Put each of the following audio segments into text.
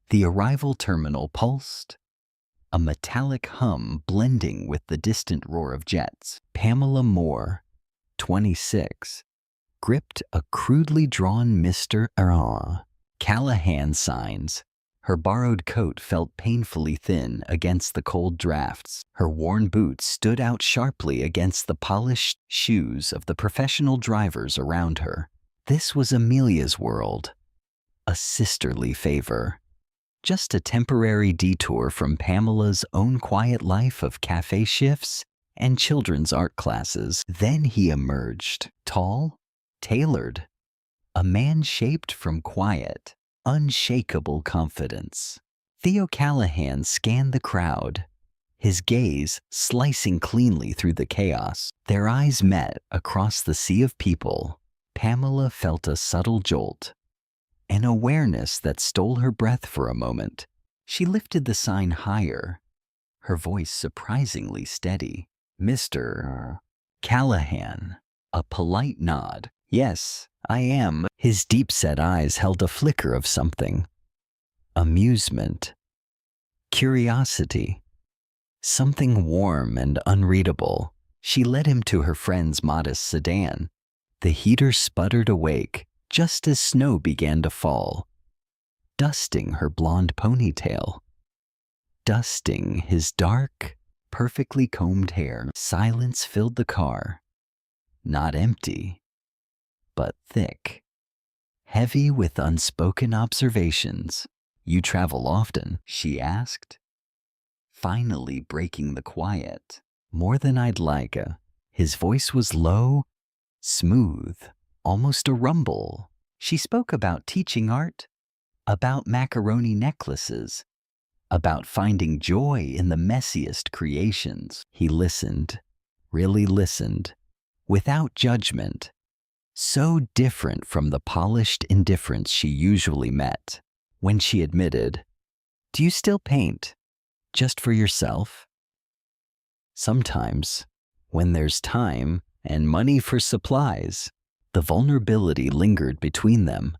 The arrival terminal pulsed, a metallic hum blending with the distant roar of jets. Pamela Moore, 26, gripped a crudely drawn Mr. Callahan signs. Her borrowed coat felt painfully thin against the cold drafts. Her worn boots stood out sharply against the polished shoes of the professional drivers around her. This was Amelia's world, a sisterly favor. Just a temporary detour from Pamela's own quiet life of cafe shifts and children's art classes. Then he emerged, tall, tailored, a man shaped from quiet, unshakable confidence. Theo Callahan scanned the crowd, his gaze slicing cleanly through the chaos. Their eyes met across the sea of people. Pamela felt a subtle jolt, an awareness that stole her breath for a moment. She lifted the sign higher, her voice surprisingly steady. Mr. Callahan. A polite nod. Yes, I am. His deep-set eyes held a flicker of something. Amusement. Curiosity. Something warm and unreadable. She led him to her friend's modest sedan. The heater sputtered awake just as snow began to fall, dusting her blonde ponytail, dusting his dark, perfectly combed hair. Silence filled the car, not empty, but thick, heavy with unspoken observations. You travel often? She asked, finally breaking the quiet. More than I'd like. His voice was low, smooth, almost a rumble. She spoke about teaching art, about macaroni necklaces, about finding joy in the messiest creations. He listened, really listened, without judgment. So different from the polished indifference she usually met. When she admitted, "Do you still paint? Just for yourself?" Sometimes, when there's time and money for supplies. The vulnerability lingered between them,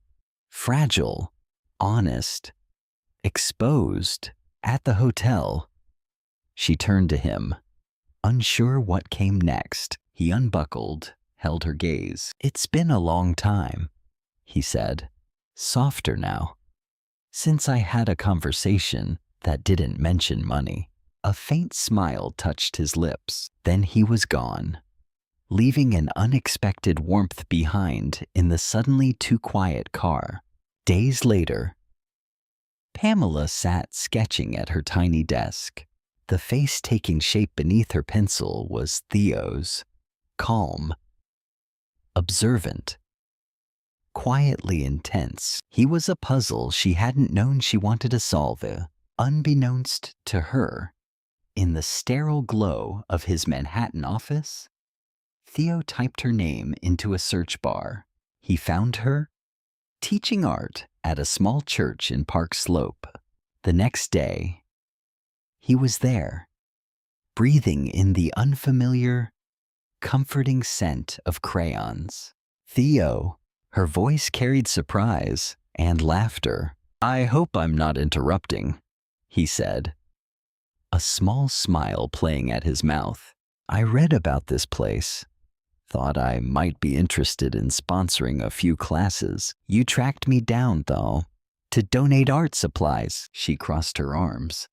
fragile, honest, exposed. At the hotel, she turned to him, unsure what came next. He unbuckled, held her gaze. "It's been a long time," he said, softer now, "since I had a conversation that didn't mention money." A faint smile touched his lips. Then he was gone, leaving an unexpected warmth behind in the suddenly too quiet car. Days later, Pamela sat sketching at her tiny desk. The face taking shape beneath her pencil was Theo's, calm, observant, quietly intense. He was a puzzle she hadn't known she wanted to solve. Unbeknownst to her, in the sterile glow of his Manhattan office, Theo typed her name into a search bar. He found her teaching art at a small church in Park Slope. The next day, he was there, breathing in the unfamiliar, comforting scent of crayons. "Theo," her voice carried surprise and laughter. "I hope I'm not interrupting," he said, a small smile playing at his mouth. "I read about this place. Thought I might be interested in sponsoring a few classes. You tracked me down, though, to donate art supplies." She crossed her arms,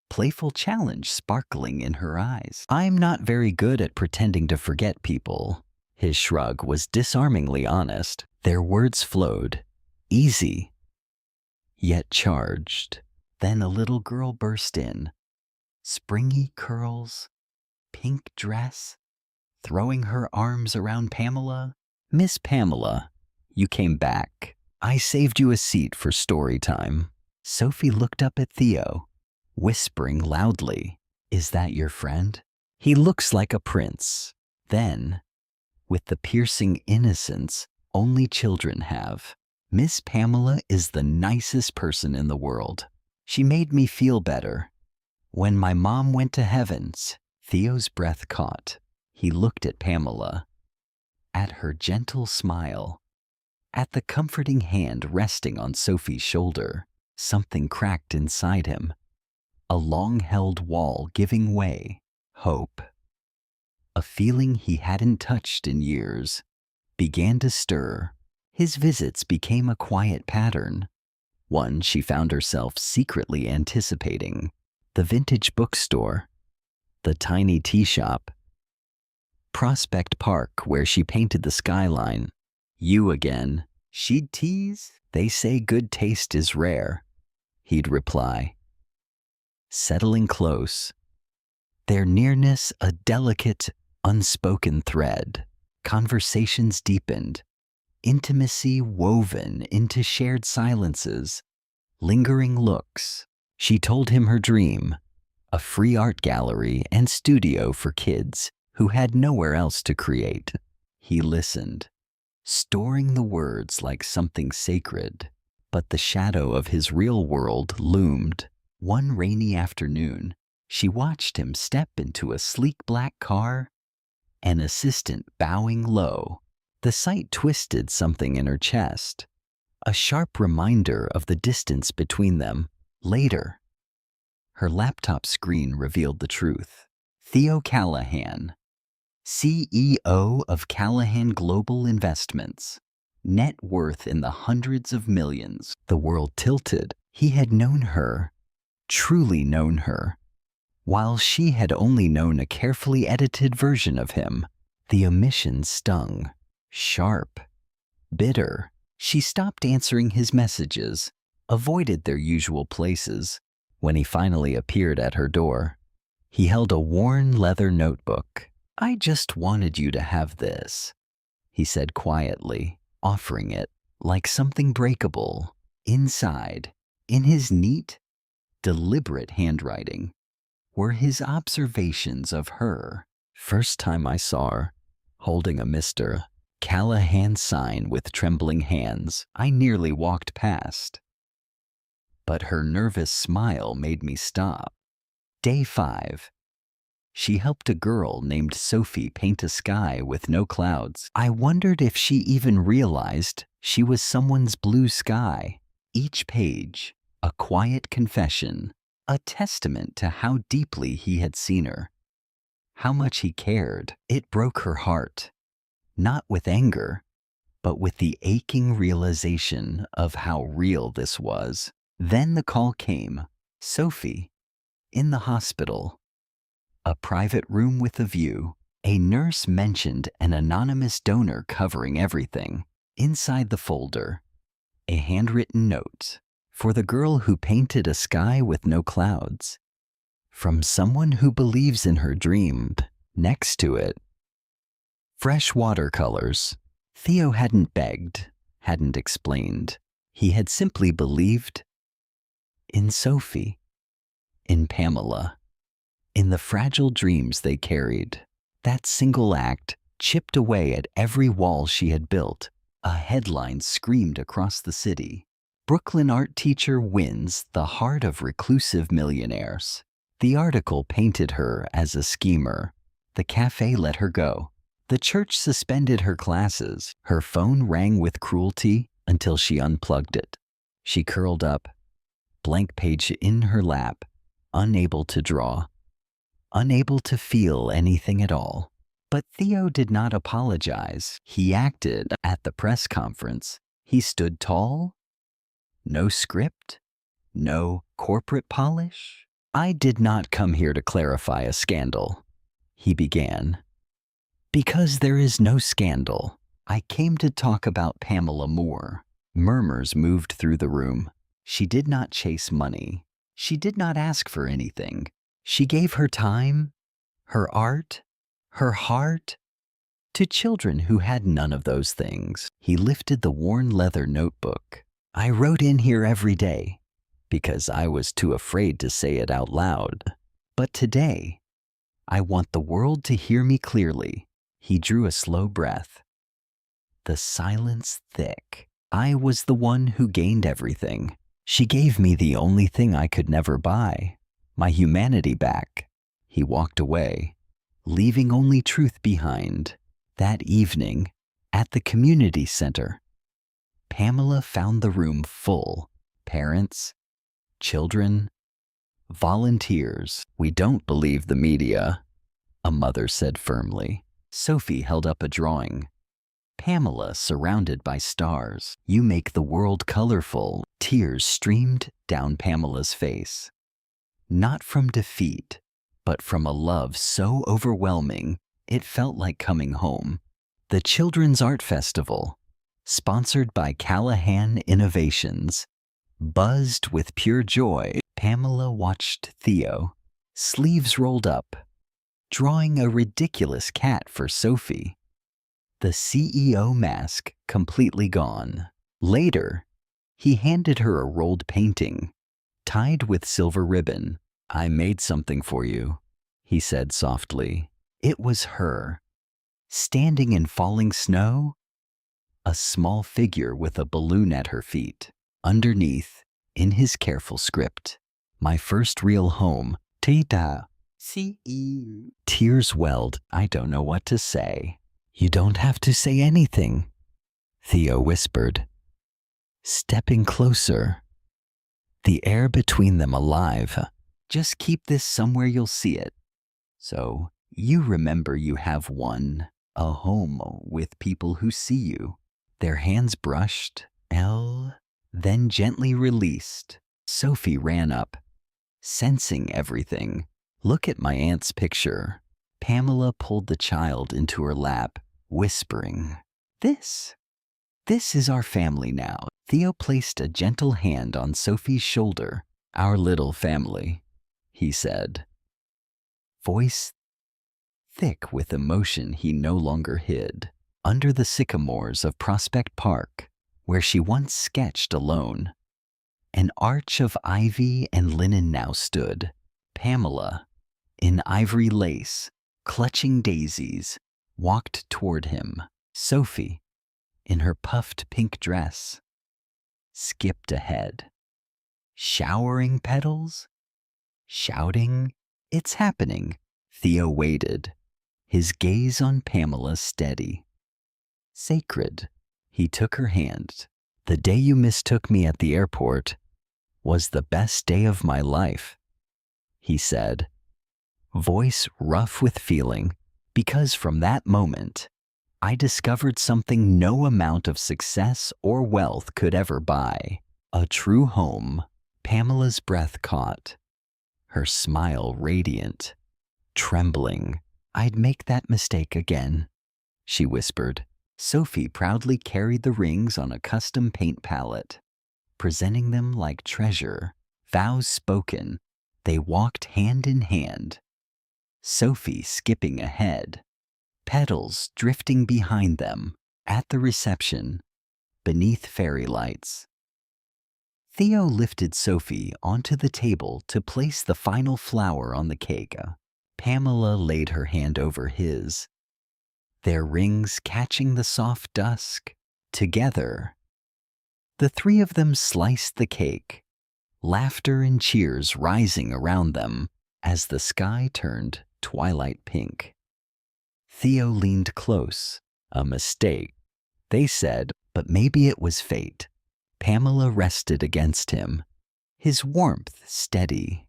playful challenge sparkling in her eyes. "I'm not very good at pretending to forget people." His shrug was disarmingly honest. Their words flowed, easy, yet charged. Then a little girl burst in, springy curls, pink dress, throwing her arms around Pamela. "Miss Pamela, you came back. I saved you a seat for story time." Sophie looked up at Theo, whispering loudly, "Is that your friend? He looks like a prince." Then, with the piercing innocence only children have, "Miss Pamela is the nicest person in the world. She made me feel better. When my mom went to heavens." Theo's breath caught. He looked at Pamela, at her gentle smile, at the comforting hand resting on Sophie's shoulder. Something cracked inside him, a long-held wall giving way. Hope, a feeling he hadn't touched in years, began to stir. His visits became a quiet pattern, one she found herself secretly anticipating. The vintage bookstore, the tiny tea shop, Prospect Park where she painted the skyline. You again, she'd tease. They say good taste is rare, he'd reply. Settling close, their nearness a delicate, unspoken thread. Conversations deepened, intimacy woven into shared silences, lingering looks. She told him her dream, a free art gallery and studio for kids who had nowhere else to create. He listened, storing the words like something sacred, but the shadow of his real world loomed. One rainy afternoon, she watched him step into a sleek black car, an assistant bowing low. The sight twisted something in her chest, a sharp reminder of the distance between them. Later, her laptop screen revealed the truth. Theo Callahan, CEO of Callahan Global Investments, net worth in the hundreds of millions. The world tilted. He had known her, truly known her, while she had only known a carefully edited version of him. The omission stung, sharp, bitter. She stopped answering his messages, avoided their usual places. When he finally appeared at her door, he held a worn leather notebook. I just wanted you to have this, he said quietly, offering it like something breakable. Inside, in his neat, deliberate handwriting, were his observations of her. First time I saw her, holding a Mr. Callahan sign with trembling hands, I nearly walked past. But her nervous smile made me stop. Day 5. She helped a girl named Sophie paint a sky with no clouds. I wondered if she even realized she was someone's blue sky. Each page, a quiet confession, a testament to how deeply he had seen her, how much he cared. It broke her heart, not with anger, but with the aching realization of how real this was. Then the call came. Sophie, in the hospital. A private room with a view. A nurse mentioned an anonymous donor covering everything. Inside the folder, a handwritten note. For the girl who painted a sky with no clouds. From someone who believes in her dream. Next to it, fresh watercolors. Theo hadn't begged, hadn't explained. He had simply believed in Sophie, in Pamela, in the fragile dreams they carried. That single act chipped away at every wall she had built. A headline screamed across the city. Brooklyn art teacher wins the heart of reclusive millionaires. The article painted her as a schemer. The cafe let her go. The church suspended her classes. Her phone rang with cruelty until she unplugged it. She curled up, blank page in her lap, unable to draw, unable to feel anything at all. But Theo did not apologize. He acted at the press conference. He stood tall. No script, no corporate polish. I did not come here to clarify a scandal, he began. Because there is no scandal. I came to talk about Pamela Moore. Murmurs moved through the room. She did not chase money. She did not ask for anything. She gave her time, her art, her heart, to children who had none of those things. He lifted the worn leather notebook. I wrote in here every day because I was too afraid to say it out loud. But today, I want the world to hear me clearly. He drew a slow breath. The silence thick. I was the one who gained everything. She gave me the only thing I could never buy, my humanity back. He walked away, leaving only truth behind. That evening, at the community center, Pamela found the room full. Parents, Children, volunteers, we don't believe the media, a mother said firmly. Sophie held up a drawing. Pamela surrounded by stars. You make the world colorful. Tears streamed down Pamela's face. Not from defeat, but from a love so overwhelming it felt like coming home. The Children's Art Festival, sponsored by Callahan Innovations, buzzed with pure joy. Pamela watched Theo, sleeves rolled up, drawing a ridiculous cat for Sophie. The CEO mask completely gone. Later, he handed her a rolled painting, tied with silver ribbon. I made something for you, he said softly. It was her, standing in falling snow, a small figure with a balloon at her feet. Underneath, in his careful script, my first real home, Tita. Tears welled. I don't know what to say. You don't have to say anything, Theo whispered, stepping closer, the air between them alive. Just keep this somewhere you'll see it. So you remember you have one, a home with people who see you. Their hands brushed, then gently released. Sophie ran up, sensing everything. Look at my aunt's picture. Pamela pulled the child into her lap, whispering, This is our family now. Theo placed a gentle hand on Sophie's shoulder. Our little family, he said, voice thick with emotion he no longer hid. Under the sycamores of Prospect Park, where she once sketched alone, an arch of ivy and linen now stood. Pamela, in ivory lace, clutching daisies, walked toward him. Sophie, in her puffed pink dress, skipped ahead, showering petals, shouting, It's happening. Theo waited, his gaze on Pamela steady. Sacred, he took her hand. The day you mistook me at the airport was the best day of my life, he said, voice rough with feeling, because from that moment, I discovered something no amount of success or wealth could ever buy. A true home. Pamela's breath caught, her smile radiant, trembling. I'd make that mistake again, she whispered. Sophie proudly carried the rings on a custom paint palette, presenting them like treasure. Vows spoken, they walked hand in hand, Sophie skipping ahead, petals drifting behind them. At the reception, beneath fairy lights, Theo lifted Sophie onto the table to place the final flower on the cake. Pamela laid her hand over his, their rings catching the soft dusk. Together, the three of them sliced the cake, laughter and cheers rising around them as the sky turned twilight pink. Theo leaned close. A mistake, they said, but maybe it was fate. Pamela rested against him, his warmth steady,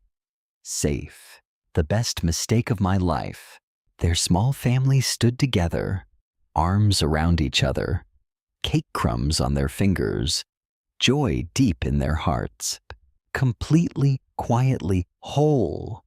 safe. The best mistake of my life. Their small family stood together, arms around each other, cake crumbs on their fingers, joy deep in their hearts, completely, quietly whole.